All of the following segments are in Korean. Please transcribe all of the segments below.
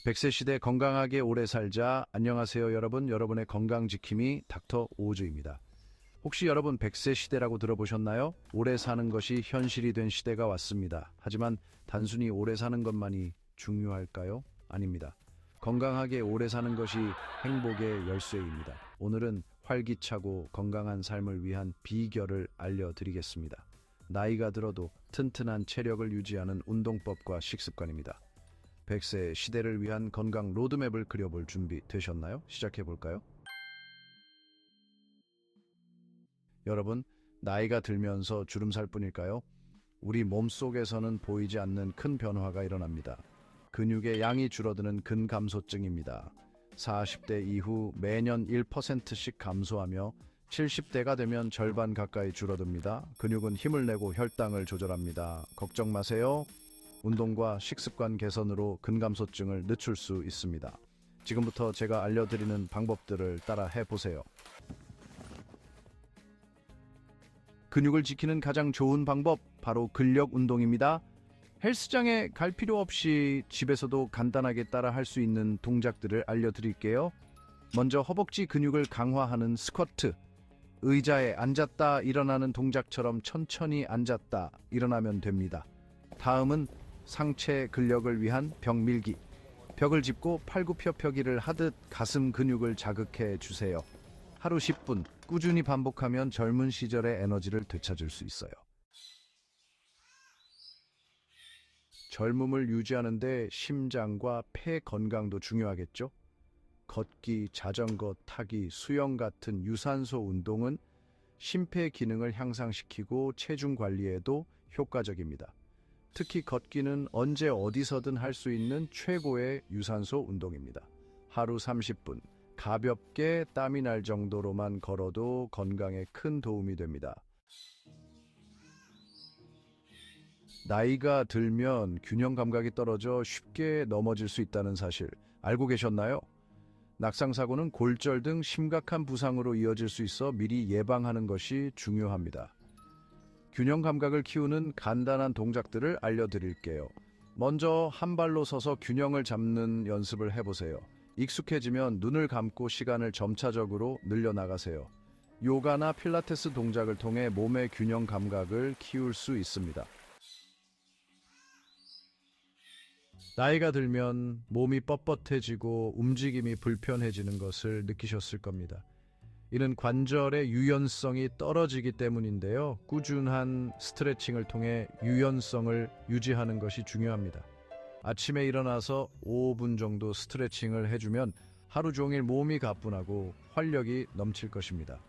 100세 시대 건강하게 오래 살자. 안녕하세요 여러분. 여러분의 건강 지킴이 닥터 오즈입니다. 혹시 여러분 100세 시대라고 들어보셨나요? 오래 사는 것이 현실이 된 시대가 왔습니다. 하지만 단순히 오래 사는 것만이 중요할까요? 아닙니다. 건강하게 오래 사는 것이 행복의 열쇠입니다. 오늘은 활기차고 건강한 삶을 위한 비결을 알려드리겠습니다. 나이가 들어도 튼튼한 체력을 유지하는 운동법과 식습관입니다. 100세 시대를 위한 건강 로드맵을 그려볼 준비 되셨나요? 시작해 볼까요? 여러분, 나이가 들면서 주름살 뿐일까요? 우리 몸속에서는 보이지 않는 큰 변화가 일어납니다. 근육의 양이 줄어드는 근감소증입니다. 40대 이후 매년 1%씩 감소하며 70대가 되면 절반 가까이 줄어듭니다. 근육은 힘을 내고 혈당을 조절합니다. 걱정 마세요. 운동과 식습관 개선으로 근감소증을 늦출 수 있습니다. 지금부터 제가 알려드리는 방법들을 따라 해보세요. 근육을 지키는 가장 좋은 방법, 바로 근력 운동입니다. 헬스장에 갈 필요 없이 집에서도 간단하게 따라 할 수 있는 동작들을 알려드릴게요. 먼저 허벅지 근육을 강화하는 스쿼트. 의자에 앉았다 일어나는 동작처럼 천천히 앉았다 일어나면 됩니다. 다음은 상체 근력을 위한 벽 밀기. 벽을 짚고 팔굽혀펴기를 하듯 가슴 근육을 자극해 주세요. 하루 10분 꾸준히 반복하면 젊은 시절의 에너지를 되찾을 수 있어요. 젊음을 유지하는데 심장과 폐 건강도 중요하겠죠? 걷기, 자전거 타기, 수영 같은 유산소 운동은 심폐 기능을 향상시키고 체중 관리에도 효과적입니다. 특히 걷기는 언제 어디서든 할 수 있는 최고의 유산소 운동입니다. 하루 30분, 가볍게 땀이 날 정도로만 걸어도 건강에 큰 도움이 됩니다. 나이가 들면 균형 감각이 떨어져 쉽게 넘어질 수 있다는 사실 알고 계셨나요? 낙상사고는 골절 등 심각한 부상으로 이어질 수 있어 미리 예방하는 것이 중요합니다. 균형 감각을 키우는 간단한 동작들을 알려드릴게요. 먼저 한 발로 서서 균형을 잡는 연습을 해보세요. 익숙해지면 눈을 감고 시간을 점차적으로 늘려나가세요. 요가나 필라테스 동작을 통해 몸의 균형 감각을 키울 수 있습니다. 나이가 들면 몸이 뻣뻣해지고 움직임이 불편해지는 것을 느끼셨을 겁니다. 이는 관절의 유연성이 떨어지기 때문인데요. 꾸준한 스트레칭을 통해 유연성을 유지하는 것이 중요합니다. 아침에 일어나서 5분 정도 스트레칭을 해주면 하루 종일 몸이 가뿐하고 활력이 넘칠 것입니다.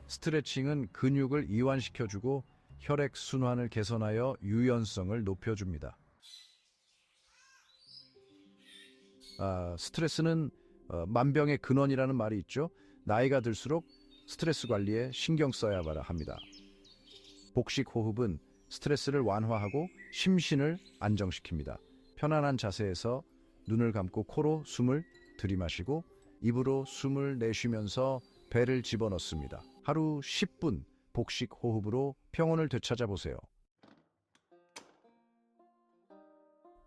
스트레칭은 근육을 이완시켜주고 혈액순환을 개선하여 유연성을 높여줍니다. 스트레스는 만병의 근원이라는 말이 있죠. 나이가 들수록 스트레스 관리에 신경 써야 합니다. 복식 호흡은 스트레스를 완화하고 심신을 안정시킵니다. 편안한 자세에서 눈을 감고 코로 숨을 들이마시고 입으로 숨을 내쉬면서 배를 집어넣습니다. 하루 10분 복식 호흡으로 평온을 되찾아 보세요.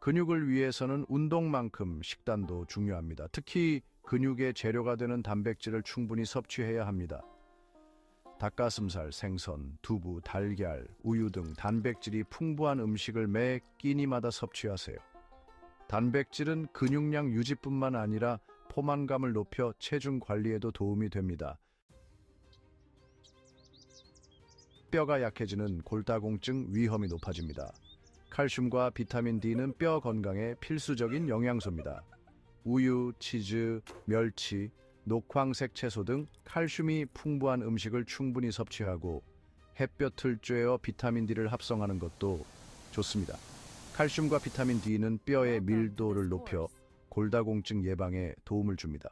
근육을 위해서는 운동만큼 식단도 중요합니다. 특히 근육의 재료가 되는 단백질을 충분히 섭취해야 합니다. 닭가슴살, 생선, 두부, 달걀, 우유 등 단백질이 풍부한 음식을 매 끼니마다 섭취하세요. 단백질은 근육량 유지뿐만 아니라 포만감을 높여 체중 관리에도 도움이 됩니다. 뼈가 약해지는 골다공증 위험이 높아집니다. 칼슘과 비타민 D는 뼈 건강에 필수적인 영양소입니다. 우유, 치즈, 멸치, 녹황색 채소 등 칼슘이 풍부한 음식을 충분히 섭취하고 햇볕을 쬐어 비타민 D를 합성하는 것도 좋습니다. 칼슘과 비타민 D는 뼈의 밀도를 높여 골다공증 예방에 도움을 줍니다.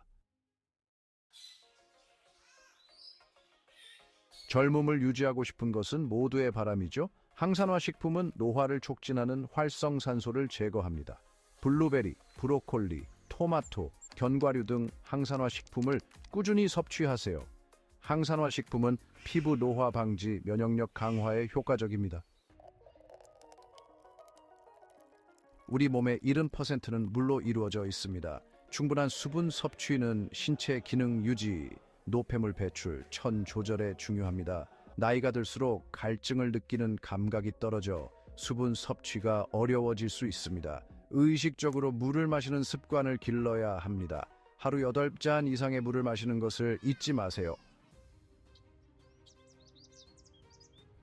젊음을 유지하고 싶은 것은 모두의 바람이죠. 항산화 식품은 노화를 촉진하는 활성산소를 제거합니다. 블루베리, 브로콜리, 토마토, 견과류 등 항산화 식품을 꾸준히 섭취하세요. 항산화 식품은 피부 노화 방지, 면역력 강화에 효과적입니다. 우리 몸의 70%는 물로 이루어져 있습니다. 충분한 수분 섭취는 신체 기능 유지, 노폐물 배출, 천 조절에 중요합니다. 나이가 들수록 갈증을 느끼는 감각이 떨어져 수분 섭취가 어려워질 수 있습니다. 의식적으로 물을 마시는 습관을 길러야 합니다. 하루 8잔 이상의 물을 마시는 것을 잊지 마세요.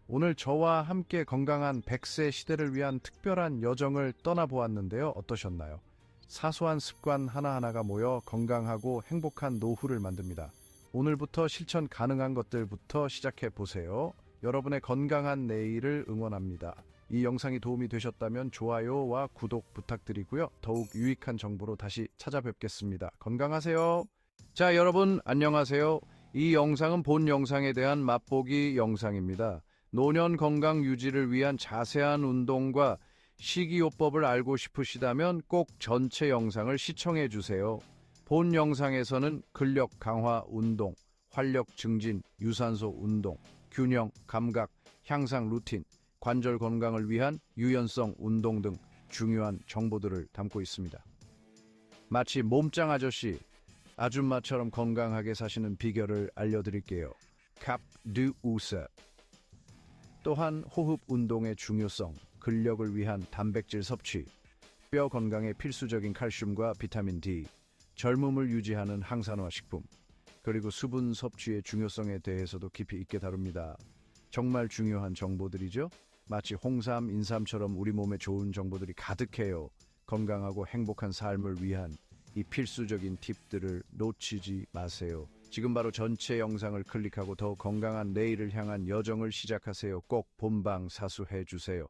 오늘 저와 함께 건강한 100세 시대를 위한 특별한 여정을 떠나보았는데요. 어떠셨나요? 사소한 습관 하나하나가 모여 건강하고 행복한 노후를 만듭니다. 오늘부터 실천 가능한 것들부터 시작해 보세요. 여러분의 건강한 내일을 응원합니다. 이 영상이 도움이 되셨다면 좋아요와 구독 부탁드리고요. 더욱 유익한 정보로 다시 찾아뵙겠습니다. 건강하세요. 자, 여러분 안녕하세요. 이 영상은 본 영상에 대한 맛보기 영상입니다. 노년 건강 유지를 위한 자세한 운동과 식이요법을 알고 싶으시다면 꼭 전체 영상을 시청해 주세요. 본 영상에서는 근력 강화 운동, 활력 증진, 유산소 운동, 균형, 감각, 향상 루틴, 관절 건강을 위한 유연성 운동 등 중요한 정보들을 담고 있습니다. 마치 몸짱 아저씨, 아줌마처럼 건강하게 사시는 비결을 알려드릴게요. 캅두우세. 또한 호흡 운동의 중요성, 근력을 위한 단백질 섭취, 뼈 건강에 필수적인 칼슘과 비타민 D, 젊음을 유지하는 항산화 식품, 그리고 수분 섭취의 중요성에 대해서도 깊이 있게 다룹니다. 정말 중요한 정보들이죠. 마치 홍삼, 인삼처럼 우리 몸에 좋은 정보들이 가득해요. 건강하고 행복한 삶을 위한 이 필수적인 팁들을 놓치지 마세요. 지금 바로 전체 영상을 클릭하고 더 건강한 내일을 향한 여정을 시작하세요. 꼭 본방 사수해 주세요.